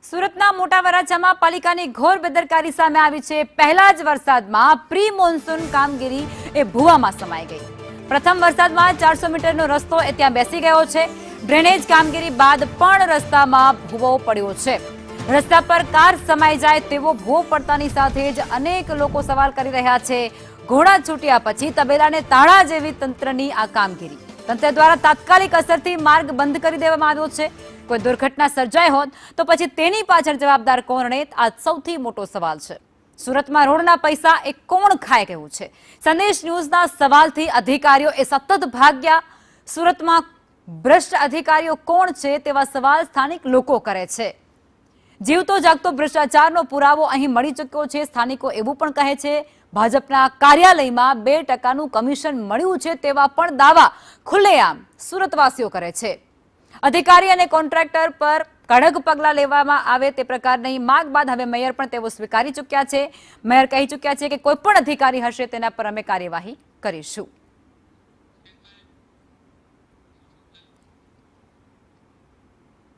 સુરતના મોટા વરાછામાં પાલિકાની ઘોર બેદરકારી સામે આવી છે। પહેલા જ વરસાદમાં પ્રી મોન્સૂન કામગીરી ભૂવામાં સમાઈ ગઈ। પ્રથમ વરસાદમાં 400 મીટરનો રસ્તો ત્યાં બેસી ગયો છે। ડ્રેનેજ કામગીરી બાદ પણ રસ્તામાં ભૂવો પડ્યો છે। રસ્તા પર કાર સમાઈ જાય તેવો ભૂવો પડતાની સાથે જ અનેક લોકો સવાલ કરી રહ્યા છે। ઘોડા છૂટ્યા પછી તબેલાને તાળા જેવી તંત્રની આ કામગીરી। તંત્ર દ્વારા તાત્કાલિક અસરથી માર્ગ બંધ કરી દેવામાં આવ્યો છે। કોઈ દુર્ઘટના સર્જાઈ હોત તો પછી તેની પાછળ જવાબદાર કોણ રહે, આ સૌથી મોટો સવાલ છે। સુરતમાં રોડના પૈસા કોણ ખાય કેવું છે? સંદેશ ન્યૂઝના સવાલથી અધિકારીઓ સતત ભાગ્યા। સુરતમાં ભ્રષ્ટ અધિકારીઓ કોણ છે તેવા સવાલ સ્થાનિક લોકો કરે છે। જીવતો જાગતો ભ્રષ્ટાચારનો પુરાવો અહીં મળી ચૂક્યો છે। સ્થાનિકો એવું પણ કહે છે ભાજપના કાર્યાલયમાં 2% કમિશન મળ્યું છે તેવા પણ દાવા ખુલ્લેઆમ સુરતવાસીઓ કરે છે। અધિકારી અને કોન્ટ્રાક્ટર પર કડક પગલાં લેવામાં આવે તે પ્રકારની માંગ બાદ હવે મેયર પણ તેઓ સ્વીકારી ચૂક્યા છે। મેયર કહી ચૂક્યા છે કે કોઈ પણ અધિકારી હશે તેના પર અમે કાર્યવાહી કરીશું।